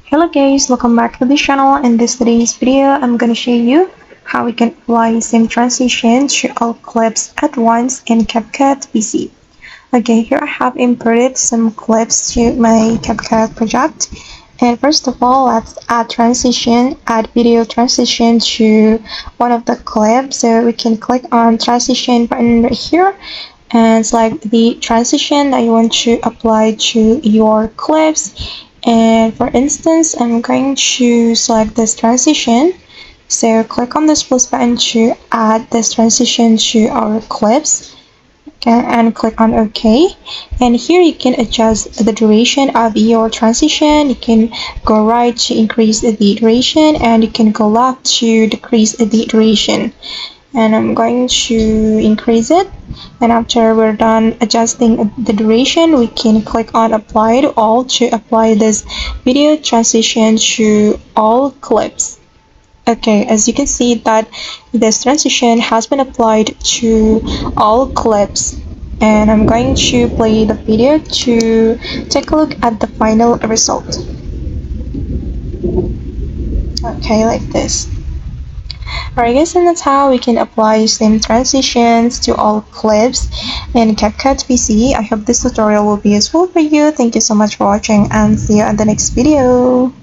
Hello guys, welcome back to the channel. In today's video, I'm gonna show you how we can apply same transition to all clips at once in CapCut PC. Okay, here I have imported some clips to my CapCut project. And first of all, let's add video transition to one of the clips. So we can click on transition button right here and select the transition that you want to apply to your clips. And for instance, I'm going to select this transition. So click on this plus button to add this transition to our clips. Okay, and click on OK. And here you can adjust the duration of your transition. You can go right to increase the duration, and you can go left to decrease the duration. And I'm going to increase it, and after we're done adjusting the duration, we can click on apply to all to apply this video transition to all clips. Okay, as you can see that this transition has been applied to all clips, and I'm going to play the video to take a look at the final result. Okay, like this. Alright guys, and that's how we can apply same transitions to all clips in CapCut PC. I hope this tutorial will be useful for you. Thank you so much for watching, and see you in the next video.